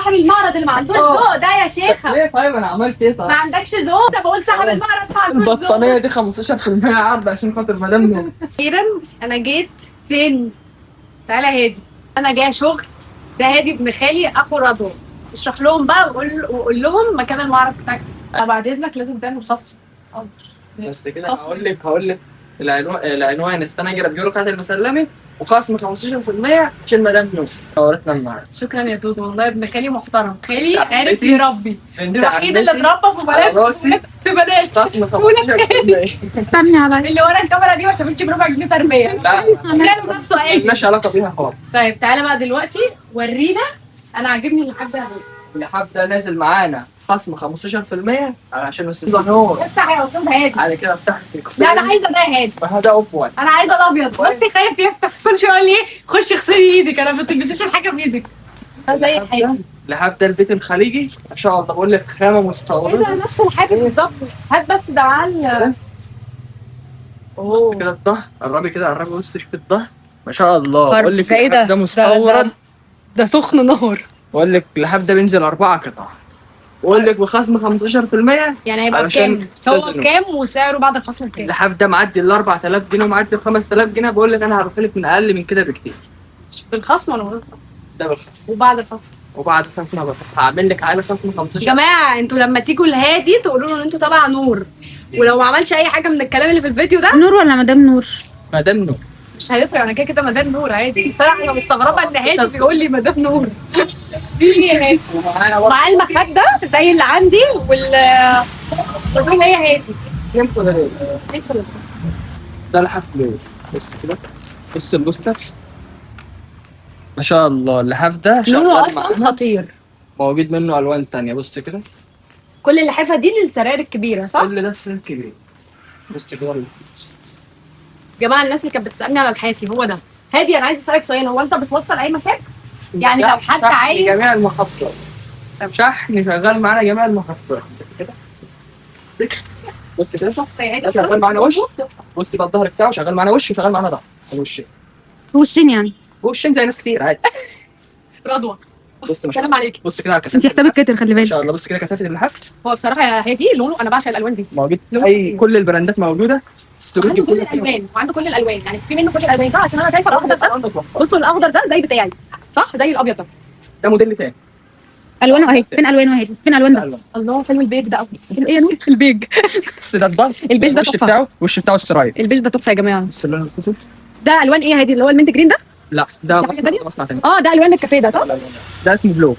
صاحب المعرض اللي ما عندوش ذوق ده يا شيخه. ليه طيب انا عملت ايه طيب؟ ما عندكش ذوق ده، بقول صاحب المعرض ما عندوش ذوق. البطانيه دي 15% عرض عشان خاطر مدام نور. اخيرا انا جيت فين؟ تعالى هادي، انا جايه شغل. ده هادي ابن خالي اخو رضوى. اشرح لهم بقى وقول لهم مكان المعرض بتاعك. بعد اذنك لازم تعمل خصم. حاضر. بس كده هقول لك العنوان استنى اجي ابيعه قاعه المسلمي وخصم 15% عشان مدام نور نورتنا النهارده. شكرا يا دودو، والله ابن خالي محترم. خالي عمتي. عارف يربي، انت الوحيد اللي عمتي. اتربى في على بنات راسي. في بنات. خصم 15%. استني عليا، اللي ورا الكاميرا دي ما شافتش بربع جنيه تربيه. خالي نفسه قايل. مالناش علاقه بيها خالص. طيب تعالى بقى دلوقتي ورينا. انا عاجبني اللحاف ده. اللحاف ده نازل معانا خصم 15% علشان استاذ نور. افتح يا استاذ هادي. على كده افتح لا انا عايزه ده يا هادي. وهذا اوف وايت. انا عايزه الابيض. بصي خايف يفتح كل شويه يقول لي ايه خشي اغسلي ايدك. انا ما بتلبسيش الحاجه بايدك. ده زي الحاجه. اللحاف ده البيت الخليجي ما شاء الله، بقول لك خامه ايه مستورده. ده نفس الحاجه بالظبط. هات بس ده معاه. بص كده الظهر، قربي كده قربي بص شوف الظهر ما شاء الله. فرق. بقول لك ده ايه اللحاف ده؟ ده مستورد. ده سخن نار. بقول لك اللحاف ده بينزل 4 قطع. بقول لك بخصم 15%. يعني هيبقى علشان بكام؟ أستاذ هو نور. بكام وسعره بعد الخصم بكام؟ اللحاف ده معدي ال 4000 جنيه ومعدي ال 5000 جنيه. بقول لك انا هروح لك من اقل من كده بكتير. بالخصم ولا من غير خصم؟ ده بالخصم. وبعد الخصم؟ وبعد الخصم هعمل لك على خصم يا 15. جماعه انتوا لما تيجوا لهادي تقولوا له ان انتوا تبع نور، ولو ما عملش اي حاجه من الكلام اللي في الفيديو ده نور ولا مدام نور؟ مدام نور. مش هيفرق. انا كده كده مدام نور عادي. بصراحه انا مستغربه ان هادي بيقول لي مدام نور. مين يا هادي؟ ومعاه المخده زي اللي عندي ودول هي هادي. ده لحاف ليه؟ بص كده بص البوستر ما شاء الله. اللحاف ده لونه شغال اصلا معانا. خطير. موجود منه الوان تانية. بص كده كل اللحافه دي للسراير الكبيره صح؟ كل ده السن كبير. بص كده يا جماعه الناس اللي كانت بتسالني على الحافي هو ده. هادي انا عايز اسالك سؤال، هو انت بتوصل اي مكان؟ يعني لو حد عايز جميع المحافظات. شحن شغال معانا جميع المحافظات. كده بص كده بص يا هادي ده شغال معانا وش. بص بقى الظهر بتاعه شغال معانا وش وشغال معانا ظهر. الوش وشين يعني؟ وشين زي ناس كتير عادي. رضوى بص ما شاء سلام الله. عليك. بص كده على كثافه انت حسابك كتر خلي ما بالك. شاء الله. بص كده كثافه اللحاف هو بصراحه يا هادي لونه انا بعشق الالوان دي. موجود. لونه اي كتير. كل البراندات موجوده. عنده كل الالوان وعنده كل الالوان، يعني في منه كل الالوان صح؟ عشان انا شايفه الاخضر ده. بصوا الاخضر ده زي بتاعي صح؟ زي الابيض ده. ده موديل تاني. الوانه اهي. فين الوانه اهي؟ فين الوان ده؟ الله حلو البيج ده قوي. ايه يا نور؟ البيج. بص ده الظهر. البيج ده الوش تحفة. بتاعه الوش بتاعه سترايب. البيج ده تحفه يا جماعه. بص اللون الخطوط. ده الوان ايه يا هادي؟ اللي هو المنت جرين ده؟ لا ده حاجة مصنع تانية؟ مصنع تاني. اه ده الوان الكافيه ده صح؟ ده اسمه بلو.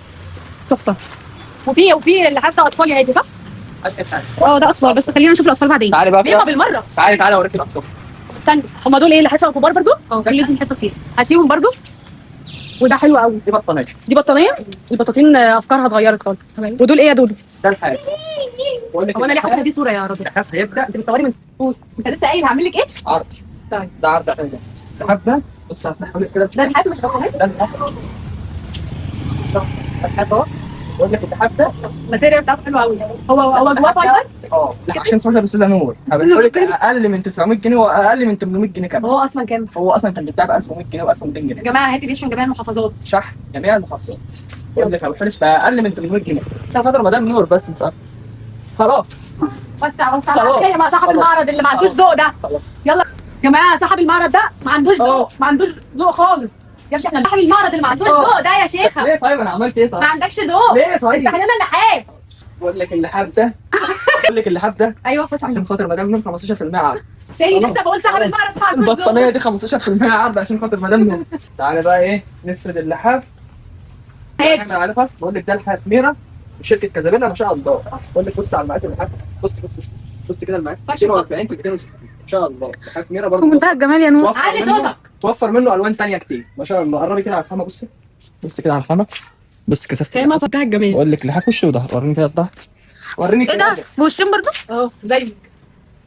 تحفه. وفي اللحاف ده اطفال يا هادي صح؟ اه ده اطفال بس خلينا نشوف الاطفال بعدين. تعالي بقى ليه ما كده. بالمره؟ تعالي اوريك الاقسام. استني هما دول ايه اللحافه كبار برضو؟ اه كل دي حته فيه هاتيهم برضو. وده حلو قوي. دي بطانيه. دي بطانيه. البطاطين افكارها اتغيرت خالص. ودول ايه يا دودو؟ ده الحاجه. بقول لك هو انا ليه حاطه دي صوره يا راجل؟ اللحاف هيبدا. انت بتصوري من انت لسه قايل هعمل لك ايه؟ عرض. طيب ده عرض عشان ده. اللحاف ده بص هفتحه لك كده. ده الحاف مش بطانيه؟ ده اللحاف. ده اللحاف اهو. بقول لك اللحاف ده الماتيريال بتاعته حلوه قوي. هو جواه فايبر. لا عشان خاطر استاذه نور. بقول لك اقل من 900 جنيه واقل من 800 جنيه كمان. هو اصلا كام؟ هو اصلا كان بيتباع ب 1100 جنيه و 1200 جنيه. يا جماعه هاتي بيشحن جميع المحافظات. شحن جميع المحافظات. بقول لك ابو حارس فاقل من 800 جنيه عشان خاطر مدام نور بس مش اكتر. خلاص وسع خلاص. يا مع صاحب خلاص. المعرض اللي ما عندوش ذوق ده. خلاص. يلا يا جماعه صاحب المعرض ده ما عندوش ذوق، ما عندوش ذوق خالص. يا ابني احنا صاحب المعرض اللي ما عندوش ذوق ده يا شيخه. ليه طيب انا عملت ايه ما طيب؟ عندكش ذوق. ليه طيب؟ افتح لنا اللحاف. بقول لك اللحاف ده بقول لك اللحاف ده ايوه خش عشان على خاطر مدام نور 15% عرض. تاني لسه بقول صاحب المعرض ما عندوش ذوق. البطانيه دي 15% عرض عشان خاطر مدام نور. تعالى بقى ايه نسرد اللحاف. نعمل عليه فصل. بقول لك ده لحاف ميرا شركه كازابيلا ما شاء الله. بقول لك بص على المقاس اللحاف. بص كده المقاس 240 في 260 ما شاء الله. لحاف ميرا في برضه منتهى الجمال يا نور. علي صوتك. توفر منه الوان تانية كتير ما شاء الله. قربي كده على الخامه. بص كده على الخامه. بص كثافه. ما فتح الجمال. بقول لك لحاف وش وظهر. وريني كده الظهر. وريني ايه كده. ده؟ بوشين برضه؟ اه زي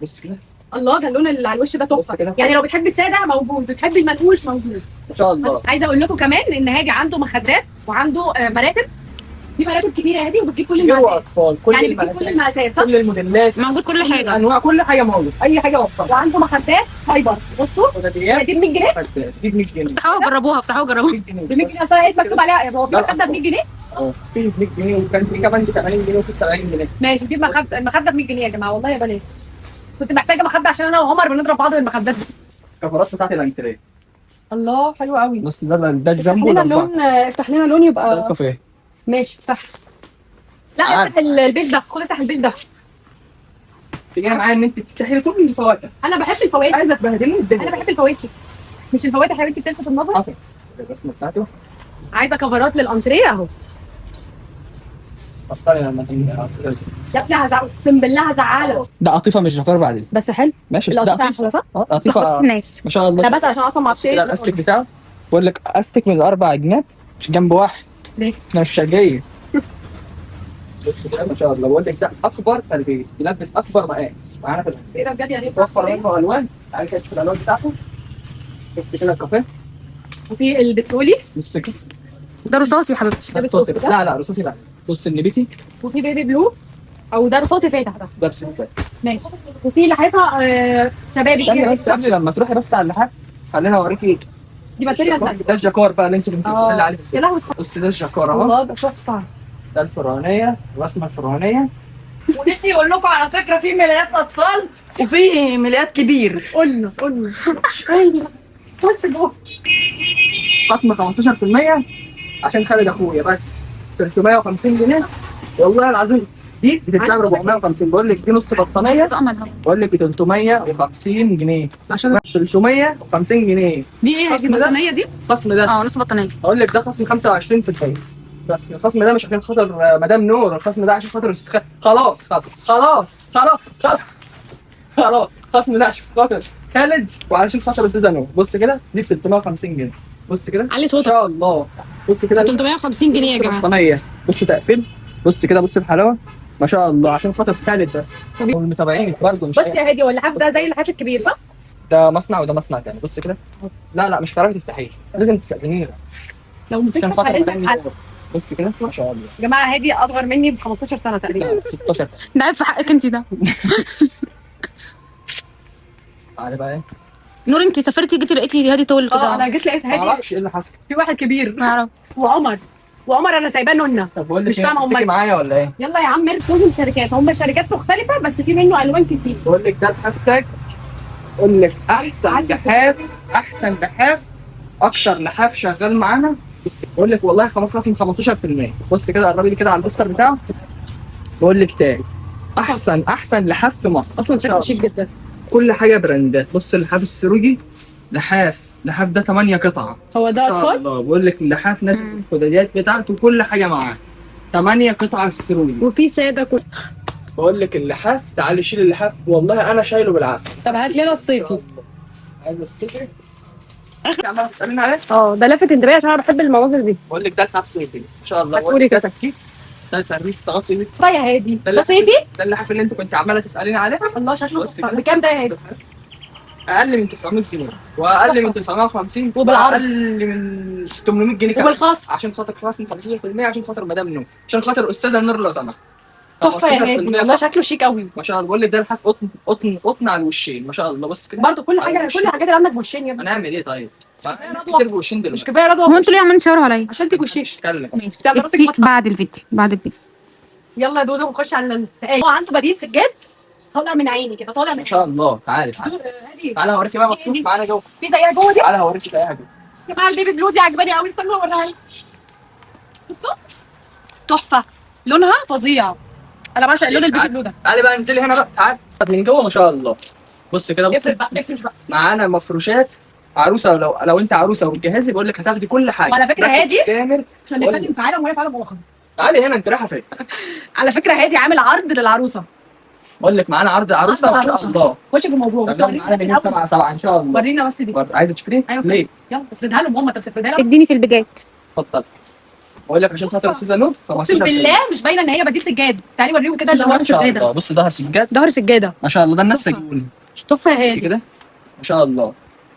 بص كده الله ده اللون اللي على الوش ده بص تحفه. كده. يعني لو بتحبي الساده موجود، بتحبي المنقوش موجود. ما شاء الله. عايزه اقول لكم كمان ان هاجي عنده مخدات وعنده مراتب. دي مراتب كبيره هادي وبتجيب كل جو المقاسات. اطفال، كل يعني بتجيب كل المقاسات صح؟ كل الموديلات، موجود كل حاجه. انواع، كل حاجه موجود، اي حاجه وفرها. وعنده مخدات فايبر بصوا وداديات دي ب 100 جنيه. دي ب 100 جنيه. افتحوها وجربوها، افتحوها وجربوها. 100 جنيه ب 100 جنيه اصلا ايه مكتوب عليها هو في مخده ب 100 جنيه؟ في 100 جنيه، وكان في كمان ب 80 جنيه وفي 70 جنيه. ماشي دي المخده ب 100 جنيه يا جماعه والله يا بنات. كنت محتاجه مخده عشان انا وعمر بنضرب بعض بالمخدات دي. الكفرات بتاعت الانتريه. الله حلو قوي. بص ده افتح الجنبو لنا ده اللون، افتح لنا لون ده يبقى الكافيه. ماشي افتح. لا تعال. افتح البيج ده، خد افتح البيج ده. تيجي معايا ان انت تستحيلي كل الفواكه. انا بحب الفواكه. عايزه تبهدلي الدنيا. انا بحب الفواكه. مش الفواكه يا حبيبتي بتلفت النظر. حصل الرسمه بتاعته. عايزه كفرات للانتريه اهو. بطلي لما تيجي. يا ابني هزعل اقسم بالله هزعلك. ده قطيفه مش جاكار بعد اذنك. بس حلو. ماشي بس القطيفه ده احلى صح؟ قطيفه تخبط الناس. ما شاء الله. لا بس عشان اصلا ما اعرفش كده ايه الاستيك بتاعه بقول لك استيك من الاربع جناب مش جنب واحد. ليه؟ احنا مش شرقيه. بص كده ما شاء الله بقول لك ده اكبر تلبيس بيلبس اكبر مقاس معانا في ايه ده بجد يعني ايه؟ توفر منه الوان. تعالى كده تشوف الالوان بتاعته. بص كده الكافيه. وفي البترولي بص كده ده رصاصي يا حبيبتي. ده رصاصي. بترولي لا رصاصي لا. بص النبيتي وفي بيبي بلو او ده رصاصي فاتح ده ده بسيط. ماشي. وفي لحيتها شبابي استني كده بس قبل لما تروحي بس على اللحاف خليني اوريكي. دي ماتيريال ثانيه. ده الجاكار بقى اللي انت بتقولي عليه. يا لهوي بص ده الجاكار اهو. الله ده تحفه. ده الفرعونيه، الرسمه الفرعونيه. ونسي يقول لكم على فكره في ملايات اطفال وفي ملايات كبير. قلنا ايوه خش جوه. خصم 15% عشان خالد اخويا بس 350 جنيه والله العظيم. دي بتتباع ب 450. بقول لك دي نص بطانيه بقول لك ب 350 جنيه عشان 350 جنيه. دي ايه دي بطانيه دي؟ الخصم ده نص بطانيه. اقول لك ده خصم 25%. بس الخصم ده مش عشان خاطر مدام نور، الخصم ده عشان خاطر خلاص الخصم ده عشان خاطر خالد وعشان خاطر استاذه نور. بص كده دي ب 350 جنيه. بص كده علي ما صوتك. شاء الله. بص كده 350 جنيه يا جماعه. بطانيه. بص تقفيل. بص كده بص الحلاوه ما شاء الله عشان خاطر خالد بس. والمتابعين برضه مش بص يا هادي هو اللحاف ده زي اللحاف الكبير صح؟ ده مصنع وده مصنع تاني. بص كده لا مش هتعرفي تفتحيه لازم تستأذنيني لو مسكت عشان خاطر هقلبك مدام على نور. بص كده ما شاء الله. يا جماعه هادي اصغر مني ب 15 سنه تقريبا. لا 16. ده عيب في حقك انت ده. تعالى بقى ايه. نور انت سافرتي جيتي لقيتي هادي طول انا كده. جيت لقيت ما هادي اعرفش ايه اللي حصل. في واحد كبير ما اعرف. وعمر انا سايباه نونه. طب بقول لك مش فاهمه تيجي هم معايا ولا ايه؟ يلا يا عم اركبوا الشركات هم شركات مختلفه بس في منه الوان كتير. بقول لك ده الهاشتاج. بقول لك احسن لحاف اكتر لحاف شغال معانا. بقول لك والله خصم 15%. بص كده قربي لي كده على البوستر بتاعه. بقول لك تاني احسن لحاف في مصر. اصلا شكله شيك جدا. كل حاجه براندات. بص اللحاف السروجي لحاف ده 8 قطعه. هو ده ما شاء اطفال الله. بقول لك اللحاف نازل الخداديات بتاعته كل حاجه معاه 8 قطعه السروجي. وفي ساده كل. بقول لك اللحاف تعالي شيل اللحاف والله انا شايله بالعافيه. طب هات لنا الصيفي. عايز الصيفي عماله تساليني عليه. ده لفت انتباهي عشان انا بحب المناظر دي. بقول لك ده لحاف صيفي ما شاء الله. هتقولي كده. تكييف ده تربية استغاث صيفي. طيب يا هادي ده اللحاف- صيفي. ده اللحاف اللي انت كنت عماله تساليني عليه. الله شكله بص تحفة. كده. بكام ده يا هادي؟ اقل من 900 جنيه واقل من 950 وبالعرض. واقل من 800 جنيه كمان. وبالخصم. عشان خاطر خصم 15% عشان خاطر مدام نور عشان خاطر استاذه نور لو سمحت. تحفه يا 15% هادي والله شكله شيك قوي. ما شاء الله. بقول لك ده لحاف قطن على الوشين ما شاء الله. بص كده برضه كل على حاجه الوشين. كل الحاجات اللي عندك بوشين يا ابني. هنعمل ايه طيب؟ ناس رضوى. كتير بوشين مش دلوقتي. كفايه رضوى هو انتوا ليه عمالين تشاوروا عليا؟ عشان تيجي وشيك. مش تتكلم. ده مراتك افتي مطلع. بعد الفيديو. يلا يا دودو نخش على التقال. هو عنده بديل سجاد طالع من عيني كده طالع من ما شاء الله. تعالى هادي تعالى هوريكي بقى مفتوح معانا جوه. في زيها جوه دي. تعالى هوريكي بقى جوه. يا جماعه البيبي بلو دي عجباني قوي استنوا اوريها لكم. بصوا تحفه لونها فظيع. انا بعشق لون البيبي بلو ده. تعالي بقى انزلي هنا بقى. تعالى من جوه ما شاء الله. بص كده. افرد بقى افرش بقى. معانا مفروشات عروسه. لو انت عروسه وبتجهزي بقول لك هتاخدي كل حاجه. وعلى فكرة باكج هادي. كامل. احنا بنتكلم في عالم وهي في عالم اخر. تعالي هنا انت رايحه فين؟ على فكره هادي عامل عرض للعروسه. بقول لك معانا عرض عروسه ما شاء الله. خش في الموضوع بس طب ورينا معانا بس مليون الأول. 7 ان شاء الله. ورينا بس دي. برضه عايزه تشوفيه؟ ايوه ليه؟ يلا افردها لهم هم انت بتفردها لهم. اديني في البجات. اتفضل. بقول لك عشان خاطر استاذه نور 15%. اقسم بالله مش باينه ان هي بديل سجاد. تعالي وريهم كده اللي هو ما شاء السجاده. الله. بص ظهر سجاد ظهر سجاده ما شاء الله. ده الناس تحفة. سجوني تحفه يا هادي. كده ما شاء الله.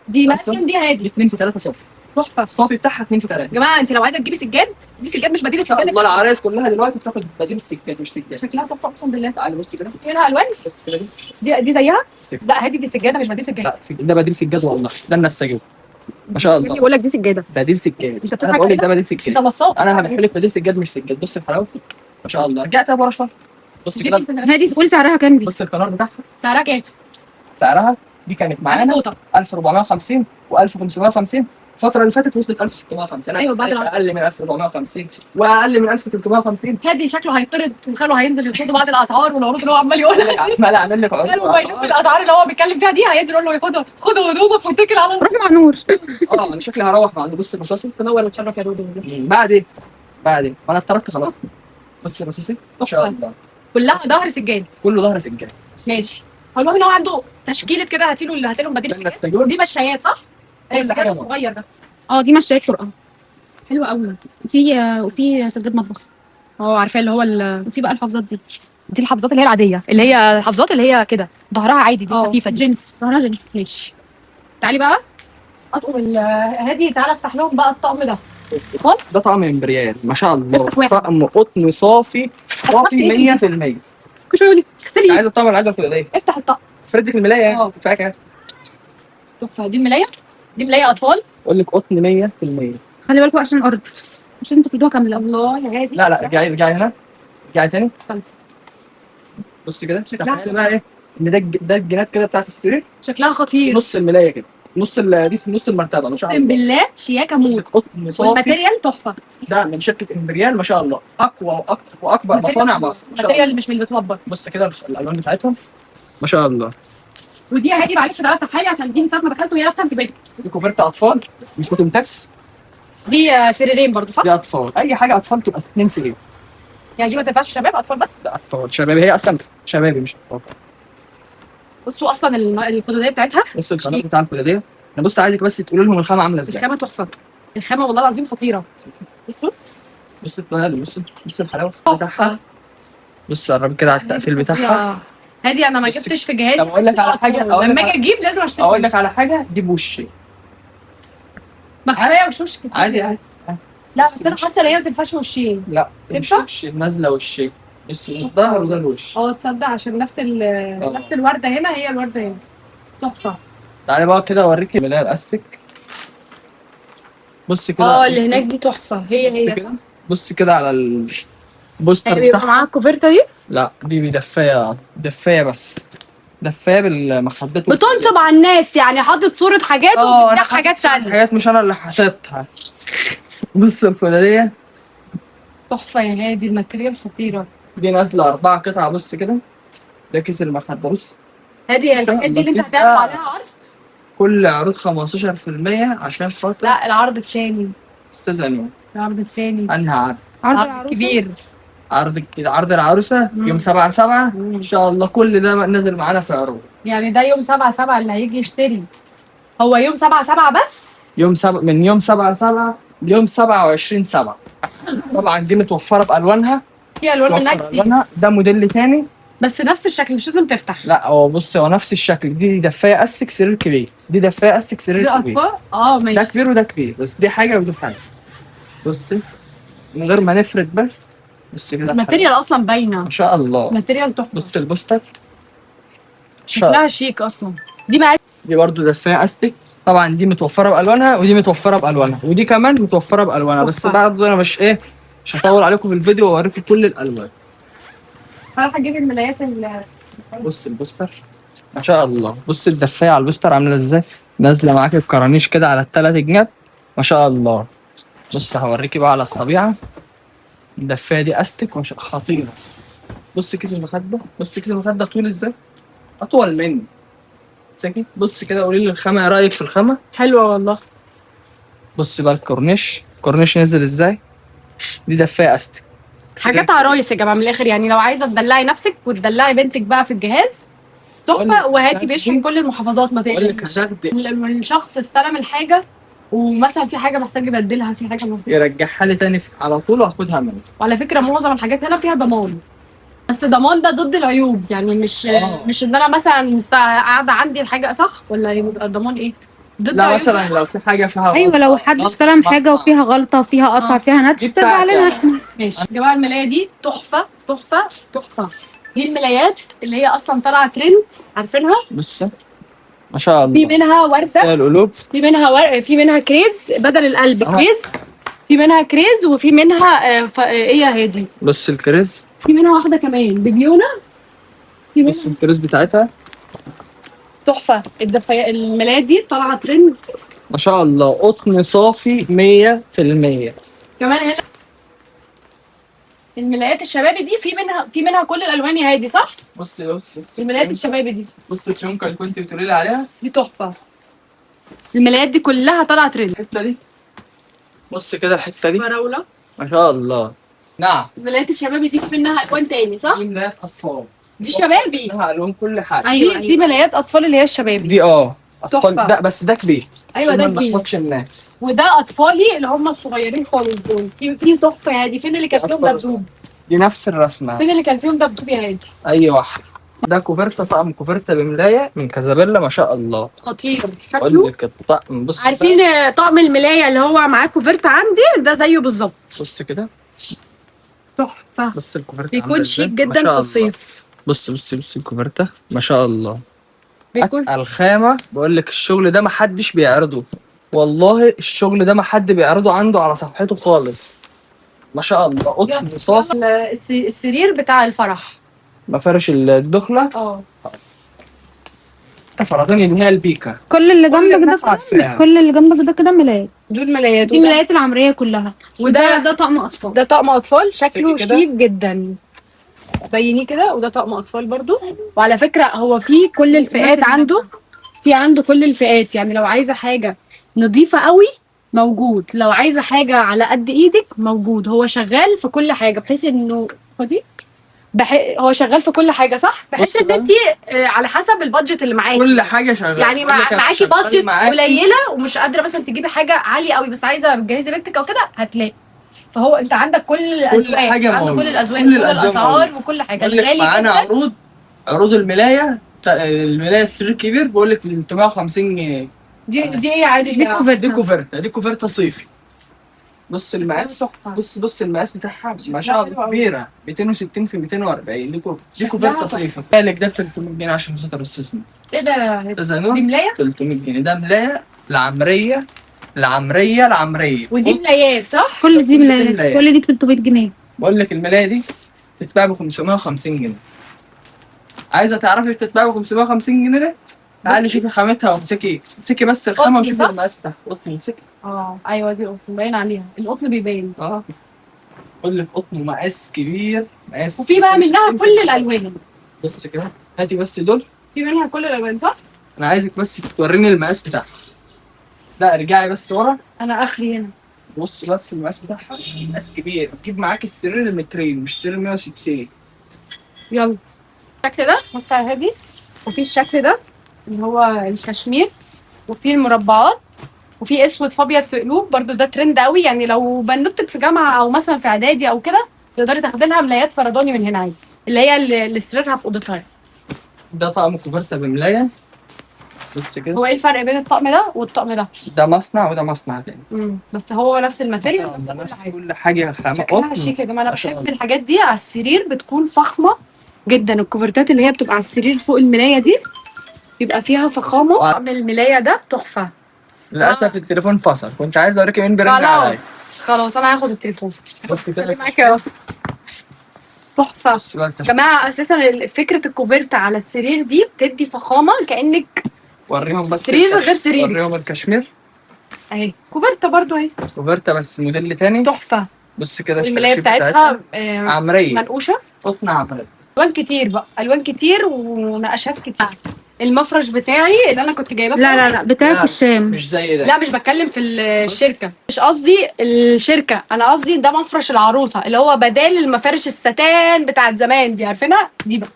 دي أصلاً ماسكن دي هادي. 2 في 3 صفر. تحفه. الصافي بتاعها 2 في 3. يا جماعه انت لو عايزه تجيبي سجاد، دي سجاد مش بديل السجاد. والله العرايس كلها دلوقتي بتاخد بديل السجاد مش سجاد. شكلها تحفه اقسم بالله. تعالي بصي كده في منها الوان. بس كده دي زيها. لا هادي دي سجاده مش بديل سجاد. لا ده بديل سجاد والله، ده النساجه ما شاء الله. بقول لك دي سجاده. بديل سجاد. انت انا بتضحك بقول لك ده علينا؟ بديل سجاد. ده نصاب. انا هبيع لك بديل سجاد مش سجاد. بص الحلاوه ما شاء الله. رجعت ورا شويه. بص كده هادي قولي سعرها كام دي؟ بص القنار بتاعها سعرها كام؟ سعرها دي كانت معانا صوتك. 1450 و1550. الفترة اللي فاتت وصلت 1650. أيوة، بعد اقل من 1450 واقل من 1350. هادي شكله هيطرد وخاله هينزل يصوت بعض الاسعار والعروض اللي هو عمال يقولها. عمال اعمل لك عروض خاله ما يشوف الاسعار اللي هو بيتكلم فيها دي هينزل يقول له خدوا هدومك واتكل على الله. روحي مع نور. انا شكلي هروح مع بص الرصاصي. تنور وتشرف يا دودو. بعد ايه وانا اتطردت خلاص. بص الرصاصي ما شاء الله كلها ظهر سجاد. كله ظهر سجاد. ماشي. هو المهم ان هو عنده تشكيله كده. هاتيله بديل ده السجاد. السجاد. دي مشايات صح؟ كل السجاد حاجة الصغير ده. دي مشاية قرآن. حلو قوي. وفي سجاد مطبخ. عارفاه اللي هو وفي بقى الحفاظات دي. دي الحفاظات اللي هي العاديه، اللي هي الحفاظات اللي هي كده ظهرها عادي، دي خفيفه دي. جينز، ظهرها جينز. ماشي. تعالي بقى اطقم هادي. تعالى افتح لهم بقى الطقم ده. ده طقم امبريال ما شاء الله. افتح واحد. طقم قطن صافي 100%. كل شويه يقول لي اغسلي. عايز الطقم العادي ولا ايه؟ افتح الطقم. فردك الملايه اه. كفايه كده. تحفه. دي الملايه. دي ملايه اطفال. اقول لك قطن 100%. خلي بالكوا عشان الارض مش لازم تفيدوها كامله. الله يا هادي. لا رجعي هنا. رجعي تاني. استنى. بص كده شكلها تخيل بقى ايه ان ده الجنات كده بتاعت السرير. شكلها خطير. نص الملايه كده. دي في نص المرتبه ما شاء اقسم الله. بالله شياكه موت. قطن صافي. والماتيريال تحفه. ده من شركه امبريال ما شاء الله. اقوى واكبر مصانع مصر ما شاء الله. الماتيريال مش من اللي بتوبر. بص كده الالوان بتاعتهم ما شاء الله. ودي يا هادي معلش تعالى افتحها لي عشان دي من ساعه ما دخلت وهي لافته انتباهي. دي كوفرت اطفال مش كوتومتاكس. دي سريرين برضو صح؟ دي اطفال. اي حاجه اطفال تبقى 2 سرير. يعني دي ما تنفعش شباب، اطفال بس. لا اطفال شباب. هي اصلا شبابي مش اطفال. بصوا اصلا القدوديه بتاعتها. بص القناه بتاع الفولاذيه. انا بص عايزك بس تقولي لهم الخامه عامله ازاي. الخامه تحفه. الخامه والله العظيم خطيره. بصوا بص القناه. بص الحلاوه بتاعها. بص قرب كده على التقفيل بتاعها. هادي انا ما بص جبتش في جهاز. طب اقول لك على حاجه. لما اجي اجيب لازم اشتري. اقول لك على حاجه. دي بوشي مخفيه وشوش كتير. عادي. لا بس انا حاسه ان هي ما تنفعش وشين. لا مش تنفع؟ وش نازله وشي. بص الظهر وده الوش. تصدق عشان نفس الورده هنا هي الورده هنا. تحفه. تعالي بقى كده اوريكي الملايه الاستيك. بص كده. اللي هناك دي تحفه. هي كده. بص كده على البوستر بيبقى بتاعها. معاها الكوفرته دي. لا دي دفايه بس. دفايه بالمخدات. بتنصب على الناس يعني حاطط صوره حاجات وبتبيع حاجات ثانيه. حاجات مش انا اللي حاططها. بص الفولاذيه تحفه يا هادي. الماتريال خطيره. دي نازله 4 قطع. بص كده. ده كيس المخده. بص هادي الحاجات دي اللي انت هتعمل عليها عرض. كل عروض 15% عشان خاطر. لا العرض الثاني. استاذ انور. العرض الثاني. انهي عرض؟ عرض كبير. عرض العروسه يوم 7/7 ان شاء الله. كل ده نازل معانا في عروض. يعني ده يوم 7/7 اللي هيجي يشتري هو يوم 7/7 بس. من يوم 7/7 ليوم 27/7. طبعا دي متوفره بالوانها. في الوان منها كتير. ده موديل تاني بس نفس الشكل مش لازم تفتح. لا هو بص هو نفس الشكل. دي دفايه استك سرير كبير. دي دفايه استك سرير دي كبير. اطفال. ماشي. ده كبير وده كبير بس دي حاجه ودي حاجه. بصي من غير ما نفرد بس. بص كده الماتيريال اصلا باينه ما شاء الله. الماتيريال تحفه. بص البوستر شكلها شيك اصلا. دي بقى دي برضو دفايه استك. طبعا دي متوفره بالوانها ودي متوفره بالوانها ودي كمان متوفره بالوانها. بس برضو انا مش هطول عليكم في الفيديو واوريكم كل الالوان. هروح اجيب الملايات بص البوستر ما شاء الله. بص الدفايه على البوستر عامله ازاي. نازله معاك الكرانيش كده على ال3 جناب ما شاء الله. بص هوريكي بقى على الطبيعه. الدفايه دي استك مش خطيره. بص كيس المخده. بص كيس المخده طول ازاي. اطول مني. ساكي. بص كده قولي لي الخامه. ايه رايك في الخامه؟ حلوه والله. بص بقى الكورنيش نزل ازاي. دي دفايه استك. حاجات عرايس يا جماعه من الاخر. يعني لو عايزه تدلعي نفسك وتدلعي بنتك بقى في الجهاز تحفه. وهاتي بيشحن كل المحافظات ما تقلقيش. لما الشخص استلم الحاجه ومثلا في حاجه محتاج يبدلها في حاجه محتاج يرجعها لي تاني على طول واخدها منه. وعلى فكره معظم الحاجات هنا فيها ضمان. بس ضمان ده ضد العيوب. يعني مش ان انا مثلا قاعده عندي الحاجه صح ولا يبقى الضمان ايه. ضد لا عيوب. مثلا لو في حاجه فيها ايوه لو حد استلم حاجه وفيها غلطه فيها قطع فيها نتش دي ترجع بتاعتي لنا يعني. احنا. ماشي يا جماعه، الملايه دي تحفه تحفه تحفه. دي الملايات اللي هي اصلا طالعه ترند، عارفينها؟ بص ما شاء في الله، منها ورده، القلوب. في منها كريز بدل القلب أهو. كريز. في منها كريز وفي منها ايه يا هادي، بص الكريز، في منها واحده كمان ببيونه، في منها بص الكريز بتاعتها تحفه. الملايات دي طالعه ترند ما شاء الله، قطن صافي 100%. كمان. هنا الملايات الشبابي دي في منها كل الالوان يا هادي، صح؟ بص الملايات الشبابي دي بص الفيونكه اللي كنت بتقولي لي عليها دي تحفه. الملايات دي كلها طالعه ترند. الحته دي، بص كده الحته دي فراوله. ما شاء الله. نعم، الملايات الشبابي دي في منها الوان تاني، صح؟ دي ملايات اطفال، دي شبابي. لها الوان كل حاجه. ايوه دي ملايات اطفال اللي هي الشبابي. دي اطفال، تحفة. ده بس ده كبير. ايوه عشان ده ما كبير. نلخبطش الناس. وده اطفالي اللي هم الصغيرين خالص دول. في تحفه يا هادي. فين اللي كان فيهم أطفال. دبدوب؟ دي نفس الرسمه، فين اللي كان فيهم دبدوب يا هادي؟ اي واحد. ده كوفرتا، طقم كوفرتا بملايه من كازابيلا ما شاء الله. خطير اقول شكله. لك الطقم، بص عارفين طقم الملايه اللي هو معاه كوفرت عندي ده زيه بالظبط. بص كده، تحفه. بص الكوفرتا بيكون شيك جدا في الله. الصيف. بص الكوفرتا ما شاء الله. بيكون الخامة، بقول لك الشغل ده ما حدش بيعرضه، والله الشغل ده ما حد بيعرضه عنده على صفحته خالص. ما شاء الله، قطن صافي. السرير بتاع الفرح. مفارش الدخلة اه فرضاني اللي هي البيكا. كل اللي كل جنبك الناس ده عارفاها. كل اللي جنبك ده كده ملايات. دول ملايات. دي ملايات العمريه كلها. وده ده طقم اطفال. ده طقم اطفال شكله كده. شيك جدا. بينيه كده. وده طقم اطفال برضو. وعلى فكره هو في كل الفئات عنده. عنده كل الفئات، يعني لو عايزه حاجه نظيفه قوي موجود، لو عايزه حاجه على قد ايدك موجود. هو شغال في كل حاجه بحيث انه خدي هو شغال في كل حاجه، صح؟ بحيث بص ان بقى. انت على حسب البادجت اللي معاكي. كل حاجة شغالة. يعني بقول لك أنا معاكي شغال بادجت معاكي. قليله ومش قادره مثلا تجيبي حاجه عاليه قوي بس عايزه تجهزي بنتك او كده هتلاقي. فهو انت عندك كل الاذواق، حاجة عنده موجودة. كل الاذواق كل كل الأذواق الاسعار موجودة. وكل حاجه. بقول لك الغالي معانا جدا. عروض الملاية، الملاية السرير الكبير بقول لك 350 جنيه. دي ايه عادي دي كوفرتا. دي كوفرتا صيفي. بص المقاس، تحفة. بص المقاس بتاعها ما شاء حلو الله أوي. كبيره، 260 في 240. دي شكلها كوفرتا تحفة. صيفي. بالك ده 300 جنيه عشان خاطر الاستثمار. ايه ده؟ ده زنون. دي ملايه 300 جنيه. ده ملايه العمريه. ودي ملايات، صح؟ كل دي ملايات. ملايات. كل دي 300 جنيه. بقول لك الملايه دي تتباع ب 550 جنيه. عايزه تعرفي بتتباع ب 550 جنيه ليه؟ تعالي شوفي خامتها وامسكي بس الخامه قطن، وشوفي صح؟ المقاس بتاعها. قطن، امسكي. ايوه دي قطن باين عليها. القطن بيبان. بقول لك قطن ومقاس كبير، مقاس. وفي بقى منها كل الالوان. بص كده، هاتي بس دول. في منها كل الالوان، صح؟ انا عايزك بس توريني المقاس بتاعها. لا ارجعي بس ورا. انا اخري هنا. بص بس المقاس بتاعها، مقاس كبير. تجيب معاك السرير المترين مش سرير 160. يلا. الشكل ده بص على هادي. وفي الشكل ده اللي هو الكشمير. وفي المربعات. وفي اسود في ابيض في قلوب برضو. ده ترند قوي، يعني لو بنوتك في جامعه او مثلا في اعدادي او كده تقدري تاخدي لها ملايات فرداني من هنا عادي، اللي هي اللي سريرها في اوضتها. ده طقم كوفرتا بملايه. بص كده، هو ايه الفرق بين الطقم ده والطقم ده؟ ده مصنع وده مصنع تاني. بس هو نفس الماتيريال. ده بس نفس كل حاجه. كل حاجه خامه شكلها قطن. شيك يا جماعه. انا ما شاء بحب الله. الحاجات دي على السرير بتكون فخمه جدا. الكوفرتات اللي هي بتبقى على السرير فوق الملايه دي بيبقى فيها فخامه. طقم الملايه ده تحفه. للاسف التليفون فصل، كنت عايز اوريكي مين بيرن عليا. خلاص انا هاخد التليفون. بص كده معاك يا رطب. تحفه. بص بس. يا جماعه اساسا فكره الكوفرتا على السرير دي بتدي فخامه كانك وريهم بس سرير غير سريري. وريهم الكشمير. اهي كوفرتا برضو اهي. كوفرتا بس موديل تاني. تحفه. بص كده الملايه الشبشب بتاعتها عمريه، منقوشه. قطن عمريه. الوان كتير بقى، الوان كتير ونقشات كتير. المفرش بتاعي اللي انا كنت جايباه لا بتاعت لا، الشام. مش زي ده. لا مش بتكلم في الشركه، مش قصدي الشركه، انا قصدي ده مفرش العروسه اللي هو بدال المفارش الستان بتاعت زمان دي، عارفينها دي بقى.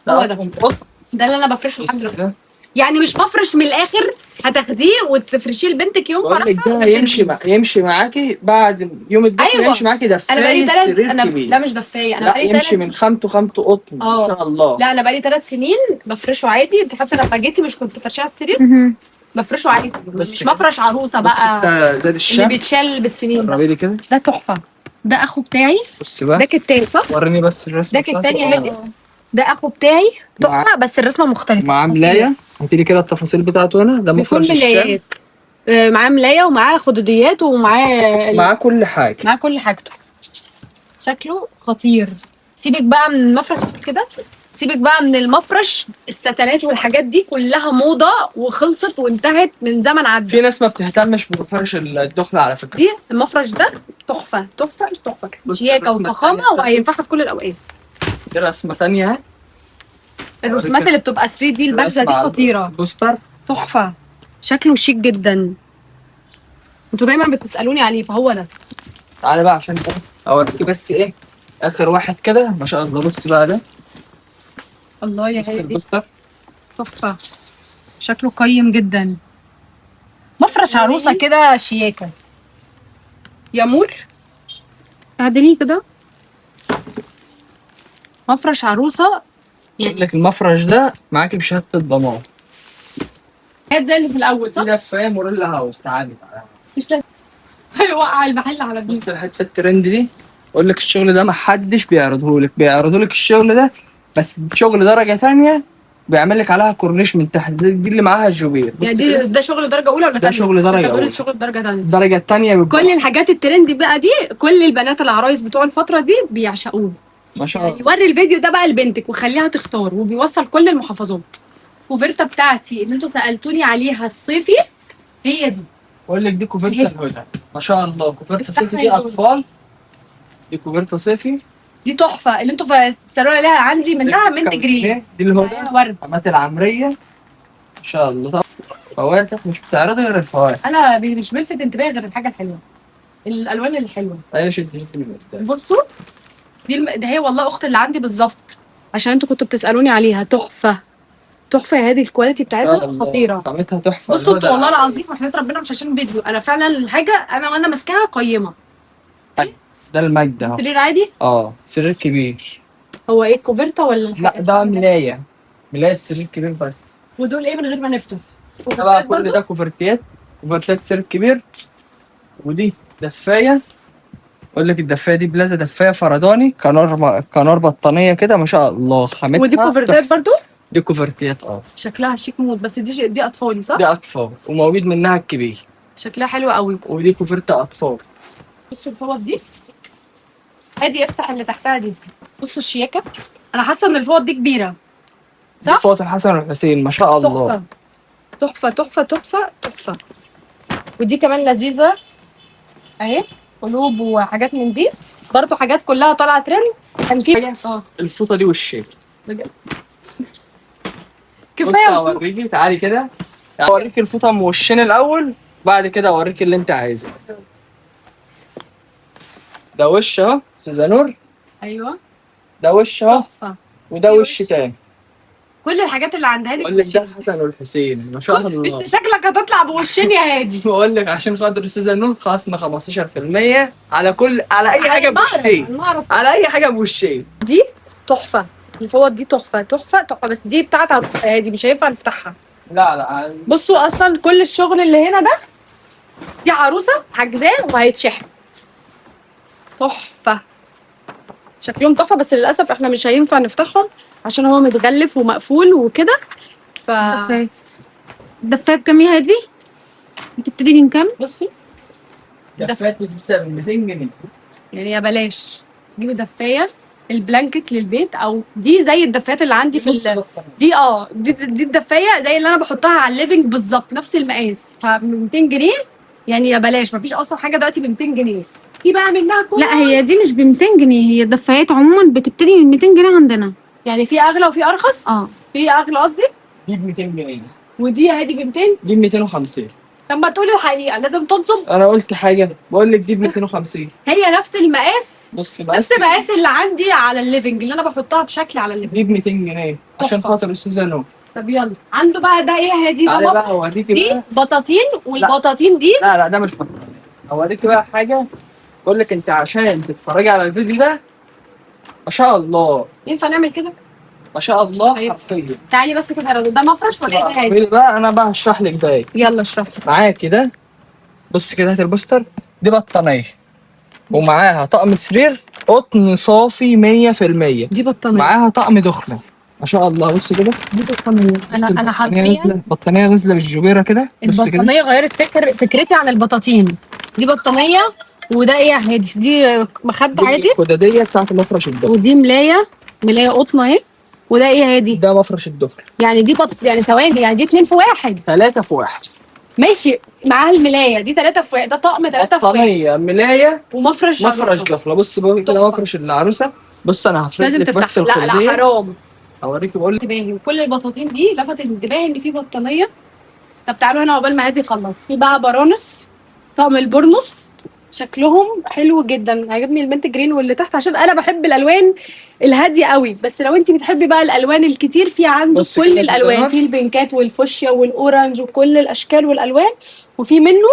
هو ده قطن. ده اللي انا بفرشه بص لحد دلوقتي. كده. يعني مش مفرش من الاخر هتاخديه وتفرشيه لبنتك يوم بقول لك فرحها ده يمشي معاكي بعد يوم الدخل. أيوة. يمشي معاكي انا بقالي دفايه سرير لا كبير. مش دفايه، انا لا بقالي يمشي من خامته قطن. ما شاء الله. لا انا بقالي 3 سنين بفرشه عادي. انت حتى لما جيتي مش كنت فرشاه على السرير. بفرشه عادي، بس مش كده. مفرش عروسه بقى بتاع زي اللي الشام. بيتشال بالسنين ده. قربي لي كده. ده تحفه. ده اخو بتاعي. بصي بقى. ده كتان صح؟ وريني بس الرسم ده كتان يا هادي. ده اخو بتاعي تحفه بس الرسمه مختلفه. معاه ملايه. هاتي لي كده التفاصيل بتاعته هنا. ده بيكون مفرش الشام. ملايات. معاه ملايه ومعاه خدوديات ومعاه معاه كل حاجه. معاه كل حاجته. شكله خطير. سيبك بقى من المفرش كده، سيبك بقى من المفرش، الستانات والحاجات دي كلها موضه وخلصت وانتهت من زمن عدى. في ناس ما بتهتمش بمفرش الدخله على فكره. دي المفرش ده تحفه تحفه مش تحفه، بص شياكه الرسمة وفخامه التانية وهينفعها في كل الاوقات. دي رسمه ثانيه اهي. الرسومات اللي بتبقى 3 دي البارزه دي خطيره بوستر. تحفه. شكله شيك جدا. انتوا دايما بتسالوني عليه فهو ده. تعالى بقى عشان اوريكي بس ايه اخر واحد كده ما شاء الله. بص بقى ده. الله يا بص هادي البوستر. تحفه. شكله قيم جدا. مفرش عروسه كده شياكه. يامور تعدليه كده. مفرش عروسه يقول لك المفرش ده معاكي بشهاده الضمان. حاجات زي اللي في الاول صح؟ ده في موريلا هاوس. تعالي مش لازم هيوقع المحل على دي. بص الحته الترند دي. اقول لك الشغل ده ما حدش بيعرضه لك. بيعرضوا لك الشغل ده بس شغل درجه ثانيه. بيعمل لك عليها كورنيش من تحت. دي اللي معاها الجوبير. يعني دي ده شغل درجه اولى ولا ده تانية؟ شغل درجة أنت بتقول أولى. شغل درجه ثانيه. الدرجه الثانيه كل الحاجات الترند بقى دي كل البنات العرايس بتوع الفتره دي بيعشقوه. ما شاء الله. يوري الفيديو ده بقى لبنتك وخليها تختار وبيوصل كل المحافظات. الكوفرته بتاعتي اللي انتوا سالتوني عليها الصيفي هي دي. بقول لك دي كوفرتا الهدى. ما شاء الله. كوفرتا افتحها صيفي يا دي دود. اطفال. دي كوفرتا صيفي. دي تحفه اللي انتوا سالوني عليها عندي منها منت جرين. دي الهدى. ورد. حمات العمريه. ما شاء الله. طب فواتح مش بتعرضي غير الفواتح. انا مش بلفت انتباهي غير الحاجه الحلوه، الالوان الحلوه. ايوه شد من قدام. بصوا دي ده هي والله اخت اللي عندي بالظبط عشان انتوا كنتوا بتسالوني عليها. تحفه تحفه يا هادي. الكواليتي بتاعتها خطيره. خامتها تحفه. بصوا الهدى والله العمرية. العظيم وحياة ربنا مش عشان فيديو، انا فعلا الحاجه انا وانا ماسكاها قيمه. ده المجد اهو. سرير عادي. سرير كبير. هو ايه كوفرتا ولا لا ده ملايه. ملايه السرير كبير بس. ودول ايه من غير ما نفتح؟ ده بقى كل ده كوفرتيات. كوفرتيات سرير كبير. ودي دفايه. اقول لك الدفايه دي بلازا دفايه فرداني. كنار بطانيه كده ما شاء الله. خامتها ودي كوفرتات تحفة. برضو دي كوفرتيات شكلها شيك موت بس دي اطفالي صح؟ دي اطفال وموجود منها الكبير. شكلها حلو قوي. ودي كوفرتا اطفال. بصوا الفوط دي. هادي افتح اللي تحتها دي. بصوا الشياكه. انا حاسه ان الفوط دي كبيره دي فوط الحسن والحسين ما شاء الله. تحفه تحفه تحفه تحفه. ودي كمان لذيذه اهي قلوب وحاجات من دي برضو حاجات كلها طالعه ترند. كان في الفوطه دي والشيك. كفايه اوريكي. تعالي كده اوريك الفوطه موشين الاول بعد كده اوريك اللي انت عايزه. ده وش اهو استاذه نور. ايوه ده وش اهو. تحفه. وده وش تاني. كل الحاجات اللي عندها لك بقول لك ده الحسن والحسين ما شاء الله. انت شكلك هتطلع بوشين يا هادي. بقول لك عشان خاطر استاذه نور خصم 15% على اي حاجه بوشين. على اي حاجه بوشين. دي تحفه. الفوط دي تحفه تحفه تحفه بس دي بتاعت هادي مش هينفع نفتحها. لا بصوا اصلا كل الشغل اللي هنا ده دي عروسه حاجزاه وهيتشحن. تحفه. شكلهم تحفه بس للاسف احنا مش هينفع نفتحهم عشان هو متغلف ومقفول وكده. الدفايه بكام يا هادي؟ بتبتدي من كام؟ بصوا دفات بتبدا ب 200 جنيه. يعني يا بلاش جيبي دفايه البلانكت للبيت او دي زي الدفايات اللي عندي في دي دي الدفايه زي اللي انا بحطها على الليفنج بالظبط نفس المقاس ف 200 جنيه. يعني يا بلاش مفيش اصلا حاجه دلوقتي ب 200 جنيه. في بقى منها كل لا هي دي مش ب 200 جنيه. هي الدفايات عموما بتبتدي من 200 جنيه عندنا. يعني في اغلى وفي ارخص. في اغلى قصدي. دي ب 200 جنيه. ودي هادي ب 200. دي ب 250. طب ما تقولي الحقيقه لازم تنصب. انا قلت حاجه بقول لك دي ب 250. هي نفس المقاس. بص نفس المقاس اللي عندي على الليفنج اللي انا بحطها بشكل على الليفنج. دي ب 200 جنيه عشان خاطر استاذه نور. طب يلا عنده بقى ده ايه هادي تعالى بابا. بقى اوريكي دي بقى. بطاطين والبطاطين دي لا ده مش بطاطين. اوريكي بقى حاجه. بقول لك انت عشان تتفرجي على الفيديو ده ما شاء الله. ينفع نعمل كده؟ ما شاء الله طيب. حرفيا. تعالي بس كده يا رضوى، ده مفرش ولا ايه ده هادي؟ بقى انا بقى هشرح لك ده ايه. يلا اشرح لي. معايا كده، بص كده، هات البوستر. دي بطانيه ومعاها طقم سرير قطن صافي 100%. دي بطانيه معاها طقم دخنه ما شاء الله. بص كده، دي بطانيه. انا حرفيا بطانيه نازله بالجبيره كده. بص كده، البطانيه غيرت فكرتي عن البطاطين. دي بطانيه، وده ايه يا هادي؟ دي مخده عادي، دي الخداديه بتاعت مفرش الدخن. ودي ملايه قطن اهي. وده ايه يا هادي؟ ده مفرش الدخن. يعني دي يعني ثواني، يعني دي 2 في 1. 3 في 1. ماشي، معاها الملايه دي 3 في 1. ده طقم 3 في 1 بطانيه، ملايه، ومفرش مفرش عروسة. دخنه. بص بقى كده تحفة. مفرش العروسه. بص انا مش لازم هفرد لك بس تفتح، لا الخداديه. حرام. اوريك، بقول لك انتباهي، وكل البطاطين دي لفتت انتباهي ان في بطانيه. طب تعالوا هنا عقبال ما عادي يخلص. في بقى برانس، طقم البرنس، شكلهم حلو جدا. عجبني المنت جرين واللي تحت عشان انا بحب الالوان الهاديه قوي. بس لو انت بتحبي بقى الالوان الكتير، في عنده بص كل كده الالوان، الديزاينر. في البنكات والفوشيا والاورنج وكل الاشكال والالوان. وفي منه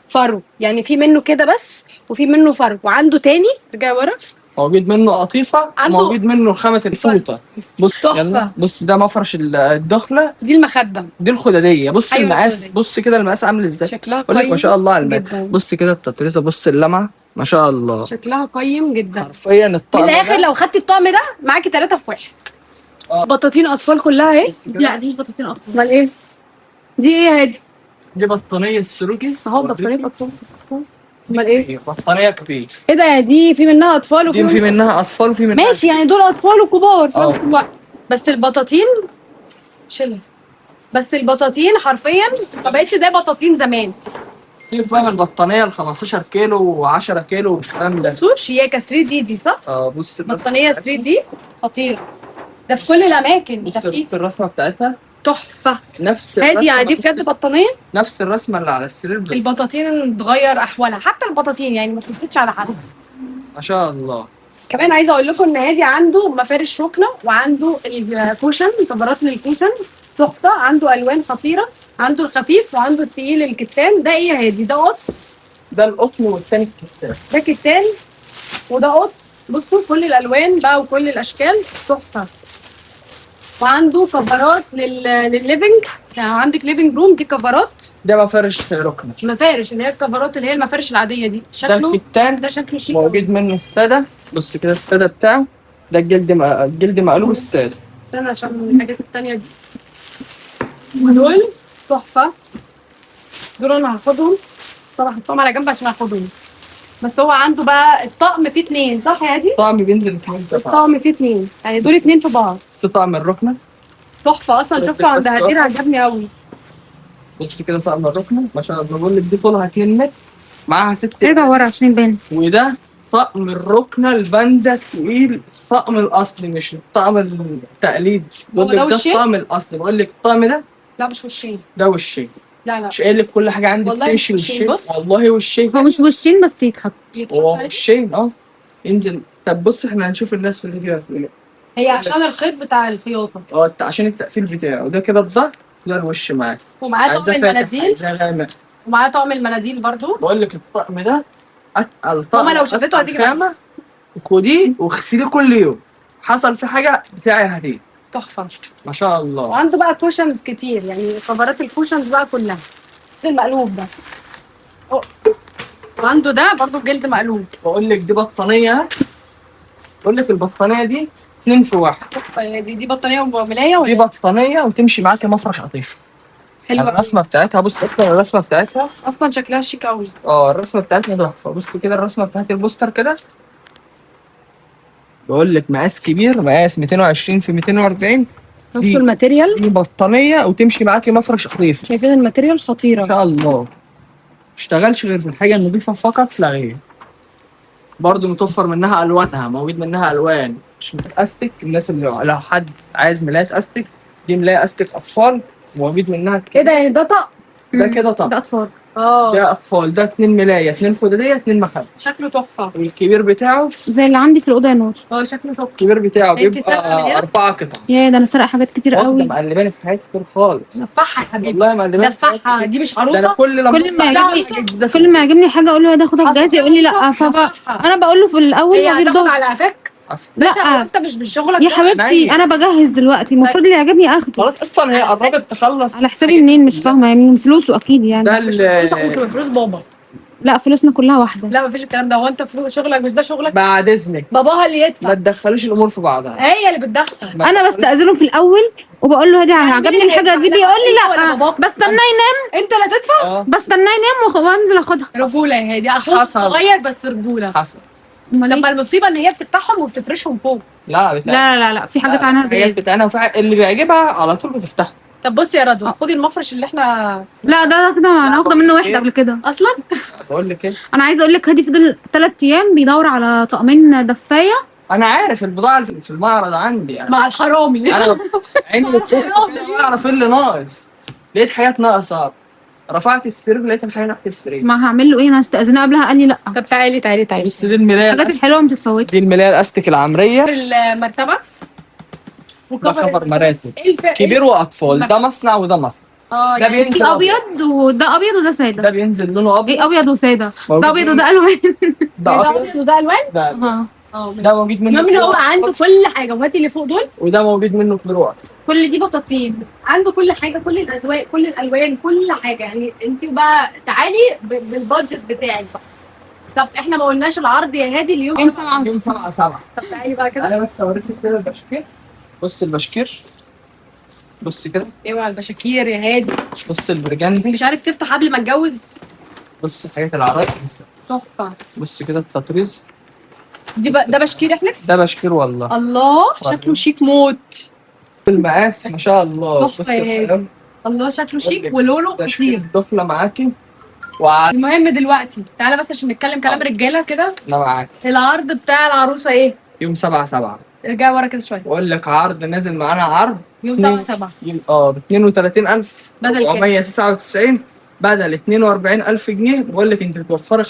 فرو، يعني في منه كده بس، وفي منه فرو. وعنده تاني، رجع ورا، موجود منه قطيفه، عنده موجود منه خامه الفوطه. بص تحفة. يلا، بص ده مفرش الدخله. دي المخده. دي الخداديه. بص أيوة المقاس، الخدادية. بص كده المقاس عامل ازاي. شكلها بقول لك قيم ما شاء الله على المقاس. جدا. بص كده التطريزه، بص اللمعه ما شاء الله. شكلها قيم جدا. حرفيا الطقم من الاخر ده- لو خدتي الطقم ده معاكي 3 في 1. بطاطين اطفال كلها اهي. بص كده. لا دي مش بطاطين اطفال. امال ايه؟ دي ايه يا هادي؟ دي بطانيه السلوكي اهو بطانيه اطفال. امال ايه؟ بطانيه كبير. ايه ده؟ دي في منها اطفال وفي دي في منها اطفال وفي منها ماشي، يعني دول اطفال وكبار في اه. نفس الوقت. بس البطاطين شيلها. بس البطاطين حرفيا ما بقتش زي بطاطين زمان. في بقى البطانيه ال 15 كيلو و10 كيلو والكلام ده. بصوا شياكه 3 دي صح؟ بص بطانيه 3 دي خطيره. ده في كل الاماكن. بص ده في الرسمه بتاعتها تحفه. نفس هادي يعني دي بص، بجد بطانيه. نفس الرسمه اللي على السرير بس. البطاطين اتغير احوالها، حتى البطاطين يعني ما تثبتش على حد. ما شاء الله. كمان عايزه اقول لكم ان هادي عنده مفارش ركنه، وعنده الكوشن، كفرات للكوشن تحفه. عنده الوان خطيره، عنده الخفيف وعنده الثقيل الكتان. ده ايه يا هادي؟ ده قط، ده القطن والتاني الكتان. ده كتان، وده قط. بصوا كل الالوان بقى وكل الاشكال تحفه. وعنده كفرات للليفنج، يعني عندك ليفنج روم دي كفرات. ده مفارش ركنه. مفارش اللي هي الكفرات اللي هي المفارش العاديه دي. ده شكله الكتان. ده شكله شيك. موجود منه الساده. بص كده الساده بتاعه. ده الجلد مقلوب الساده. استنى عشان الحاجات التانية دي. ودول تحفة. دول انا هاخدهم صراحة، هحطهم على جنب عشان هاخدهم. بس هو عنده بقى الطقم فيه 2 صح يا هادي؟ طقم بينزل 2 دفعه. الطقم فيه 2، يعني دول 2 في بعض. بص طقم الركنه. تحفة اصلا، شفته عند هدير عجبني قوي. بص كده طقم الركنه ما شاء الله. بقول لك دي طولها 2 متر، معاها 6. ارجع ورا عشان يبان. وده طقم الركنه الباندا التقيل، الطقم الاصلي مش الطقم التقليد. بقول هو ده لك ده وشين؟ الطقم الاصلي. بقول لك الطقم ده لا مش وشين. ده وشين. لا مش قايل لك كل حاجه عندك والله تمشي وشين. وشين. بص. والله وشين. هو مش وشين بس يتحط. هو وشين ينزل. طب بص احنا هنشوف الناس في الفيديو هتقول هي عشان الخيط بتاع الخياطة. عشان التقفيل بتاعه. ده كده الظهر، ده الوش معاك. ومعاه طقم عايزاه فاتح، المناديل. عايزاه غامق. ومعاه طقم المناديل برضو. بقول لك الطقم ده اتقل طقم. ماما لو شافته هتيجي خامه. خديه واغسليه كل يوم. حصل في حاجه بتاعي هديه. تحفة. ما شاء الله. وعنده بقى كوشنز كتير، يعني كفرات الكوشنز بقى كلها. المقلوب ده. وعنده ده برضو جلد مقلوب. بقول لك دي بطانيه. بقول لك البطانيه دي 2 في 1. تحفة. دي بطانية وملاية دي بطانيه وتمشي معاكي مفرش قطيفه. حلوة. الرسمه بتاعتها، بص اصلا الرسمه بتاعتها. اصلا شكلها شيك قوي. الرسمه بتاعتها تحفه. بص كده الرسمه بتاعت البوستر كده. بقول لك مقاس كبير، مقاس 220 في 240. بصوا الماتيريال. دي بطانيه وتمشي معاكي مفرش قطيفه. شايفين الماتيريال ما خطيرة. شاء الله. مشتغلش غير في الحاجه النظيفه فقط لا غير. برضه متوفر منها الوانها، موجود منها الوان. مش استك. الناس اللي لو حد عايز ملايات استك، دي ملايه استك اطفال موجود منها. ايه ده؟ يعني ده طقم. ده كده طقم. ده اطفال. ده اطفال. ده 2 ملايه، 2 خداديه، 2 مخده. شكله تحفة. والكبير بتاعه زي اللي عندي في الاوضه يا نور. شكله تحفة. الكبير بتاعه انت سارقة من بيبقى هنا؟ 4 قطع. يا ده انا سارقه حاجات كتير واحدة قوي. مقلباني في حاجات كتير خالص. دفعها يا حبيبي. والله مقلباني في حاجات دفعها. كتير. دي مش ده انا عروسة. كل لما كل ما أطلع يعجبني أجيب ده كل ما يعجبني حاجه اقول له ده خدها أصل بجاز، يقول لي لا. صح. انا بقول له في الاول هي وغير هتاخد ده. على قفاك. حصل. باشا لا. هو انت مش بشغلك يا ده؟ حبيبتي انا بجهز دلوقتي، المفروض اللي يعجبني اخده. خلاص اصلا هي قربت تخلص. على حسابي منين؟ مش فاهمه يعني، من فلوسه اكيد يعني. ده مش فلوس اخوك، من فلوس بابا. لا فلوسنا كلها واحده. لا مفيش الكلام ده، هو انت فلوس شغلك مش ده شغلك؟ بعد اذنك باباها اللي ما يدفع، تدخليش الامور في بعضها. هي اللي بتدخل. انا بستأذنه في الاول وبقول له هدي عجبني مين الحاجه اللي دي، هيدفع؟ بيقول أنت لي ولا لا، باباك؟ بستناه ينام. انت اللي هتدفع؟ بستناه ينام وانزل اخدها. رجوله يا هادي، اخوك حصل. صغير بس رجوله. حصل. لما المصيبه ان هي بتفتحهم وبتفرشهم فوق. لا بتاع. لا في حاجات عنها حاجات زيادة. بتاعنا وفي اللي بيعجبها على طول بتفتحها. طب بصي يا رضوى، خدي المفرش اللي احنا لا ده كده انا واخده منه واحده قبل كده. اصلا. بقول لك ايه، انا عايزه اقول لك هادي فضل 3 ايام بيدور على طقمين دفايه. انا عارف البضاعه اللي في المعرض عندي مع الحرامي. انا عيني بتبص كده بعرف ايه اللي ناقص. لقيت حاجات ناقصه، رفعت السرير لقيت الحاجه تحت السرير. ما هعمل له ايه؟ انا استأذناه قبلها قال لي لا. طب تعالي بص دي الملايه الحاجات الحلوه ما تتفوتش. دي الملايه الاستيك العمريه. المرتبه ده خبر مراتب كبير كبير واطفال، ده مصنع وده مصنع. اه ده يعني بينزل في ابيض وده ابيض وده ساده. ده بينزل لونه ابيض. ايه ابيض وساده؟ موجود ده ابيض وده الوان. ده ده ابيض ابيض وده الوان. ده ده موجود منه المهم ان هو فروع. عنده كل حاجه، وهاتي اللي فوق دول. وده موجود منه فروع. كل دي بطاطين، عنده كل حاجه، كل الاذواق، كل الالوان، كل حاجه. يعني انت بقى تعالي بالبادجت بتاعك بقى. طب احنا ما قلناش العرض يا هادي اليوم يوم 7. يوم 7/7. طب تعالي بقى كده. انا بس اوريك كده البشكير. بص البشكير، بص كده، ايوه البشاكير يا هادي، بص البرجندي، مش عارف تفتح قبل ما اتجوز. بص حاجات العرايس، تحفه. بص كده التطريز. ده بشكير احلف. ده بشكير والله. الله شكله شيك موت. المقاس ما شاء الله. تحفة بص يا كده هادي. الكلام. الله شكله شيك لك ولونه ده شكل خطير. الدخله معاكي وعلى المهم دلوقتي تعالى بس عشان نتكلم كلام رجاله كده. انا معاك. العرض بتاع العروسه ايه؟ يوم 7/7. ارجعي ورا كده شويه. بقول لك عرض نازل معانا عرض يوم 7/7 ب 32,499 بدل 42,000 جنيه. بقول لك انت بتوفري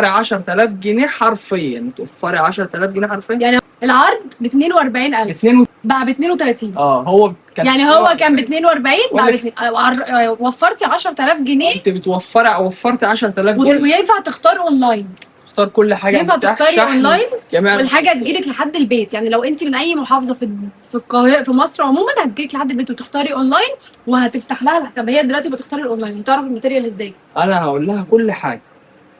10,000 جنيه حرفيا، بتوفري 10,000 جنيه حرفيا. يعني العرض ب 42,000 بقى ب 32. هو كان يعني هو كان ب 42 بقى بقول وفرتي 10,000 جنيه. انت وفرتي 10,000 جنيه. وينفع تختار اونلاين، تختار كل حاجه، ينفع متاح تختاري شحن، اونلاين جميع والحاجه الخصوصيات. تجيلك لحد البيت. يعني لو انت من اي محافظه في القاهره في مصر عموما هتجيلك لحد البيت وتختاري اونلاين وهتفتح لها. طب هي دلوقتي بتختاري الاونلاين هتعرف الماتيريال ازاي؟ انا هقول لها كل حاجه،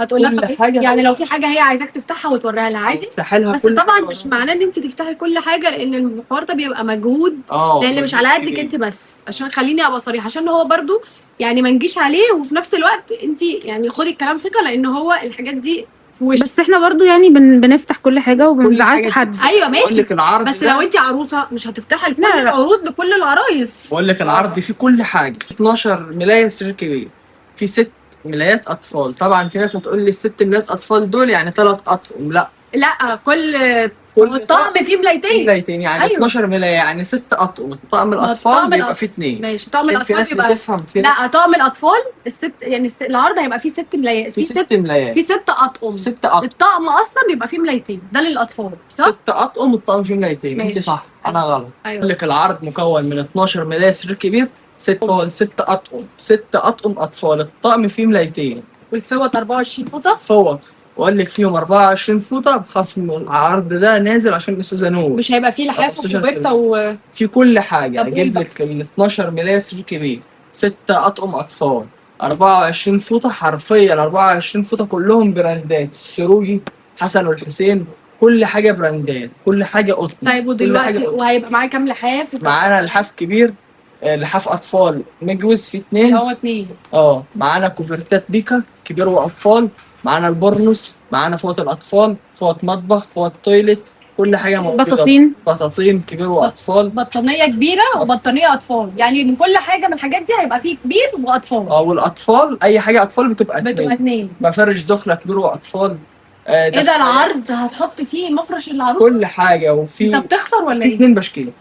هتقول لها كل طب إيه؟ حاجة. يعني لو في حاجه هي عايزاك تفتحها وتوريها لها عادي. افتحي لها بس كل طبعا حاجة. مش معناه ان انت تفتحي كل حاجه، لان الحوار ده بيبقى مجهود. لان مش على قدك انت بس، عشان خليني ابقى صريحه، عشان هو برضو يعني ما نجيش عليه. وفي نفس الوقت انت يعني خدي الكلام ثقه، لان هو الحاجات دي في وش. بس احنا برضو يعني بنفتح كل حاجه وما بنزعلش حاجة حد. ايوه بقول ماشي، لك العرض بس ده- لو انت عروسه مش هتفتحي كل لا، لا. العروض لكل العرايس. بقول لك العرض فيه كل حاجه. 12 ملايه سرير كبير، في 6 ملايات اطفال. طبعا في ناس هتقول لي ال6 ملايات اطفال دول يعني 3 اطقم. لا، لا كل كل طقم فيه ملايتين. ملايتين يعني أيوة. 12 ملايه يعني 6 اطقم. طقم طقم الاطفال بيبقى فيه 2. ماشي، طقم في الاطفال ناس بيبقى بتفهم في لا طقم الاطفال يعني العرض هيبقى فيه 6 ملايات، في 6 ملايات، في 6 اطقم. 6 اطقم، الطقم اصلا بيبقى فيه ملايتين، ده للاطفال صح؟ 6 اطقم والطقم فيه ملايتين. انت ماشي. صح انا غلط. أيوة. بقول لك العرض مكون من 12 ملايه سرير كبير، 6 اطفال، 6 اطقم، 6 اطقم اطفال. الطقم فيه ملايتين، والفوط 24 فوطه. فوط واقول لك فيهم 24 فوطه بخصم. العرض ده نازل عشان الاستاذه نور. مش هيبقى فيه لحاف 15 وكوفرته في كل حاجه. طب اجيب قول لك ال 12 ملايه سرير كبير، 6 اطقم اطفال، 24 فوطه. حرفيا 24 فوطه كلهم براندات، السروجي، حسن والحسين، كل حاجه براندات، كل حاجه قطن. طيب كل ودلوقتي حاجة قطن. وهيبقى معاه كام لحاف؟ معانا لحاف كبير، لحاف اطفال مجوز في اللي 2. هو 2. معانا كوفرتات بيكا كبير واطفال، معانا البورنوس، معانا فوط الاطفال، فوط مطبخ، فوط تويلت، كل حاجه موجوده. بطاطين كبير واطفال، بطانيه كبيره وبطانيه اطفال. يعني من كل حاجه من الحاجات دي هيبقى فيه كبير واطفال. والاطفال اي حاجه اطفال بتبقى 2. مفارش دخله كبير واطفال. ايه ده العرض هتحط فيه مفرش العروسه؟ كل حاجه. وفي انت بتخسر ولا في ايه؟ 2 بشكيله.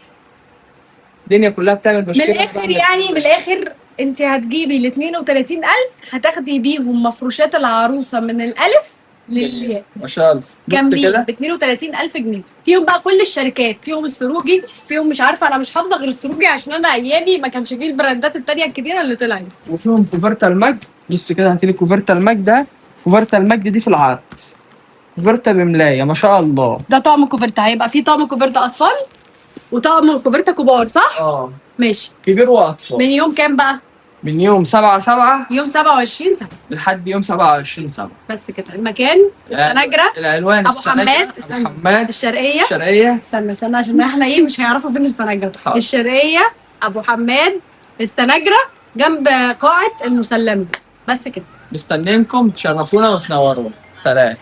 الدنيا كلها بتعمل من بشكيله. الاخر يعني من الاخر انت هتجيبي ال 32,000 هتاخدي بيهم مفروشات العروسه من الالف للياء ما شاء الله. بص كاملين كده ب 32,000 جنيه. فيهم بقى كل الشركات، فيهم السروجي، فيهم مش عارفه، انا مش حافظه غير السروجي عشان انا ايامي ما كانش فيه البراندات التانيه الكبيره اللي طلعت. وفيهم كوفرتا المجد. بص كده هاتي لي كوفرتا المجد ده. كوفرتا المجد دي في العرض كوفرتا بملايه ما شاء الله. ده طقم كوفرتا، هيبقى فيه طقم كوفرتا اطفال وطقم كوفرتا كبار، صح؟ اه ماشي. كبير واطفال. من يوم كام بقى؟ من يوم 7/7 يوم 27/7 لحد يوم 27/7. بس كده. المكان السناجرة، العنوان ابو حماد، ابو استنى، حماد الشرقية. الشرقيه. استنى عشان احنا ايه مش هيعرفوا فين السناجرة. حاضر. الشرقية، ابو حماد، السناجرة، جنب قاعة المسلمة. بس كده. مستنينكم تشرفونا وتنورونا. سلام.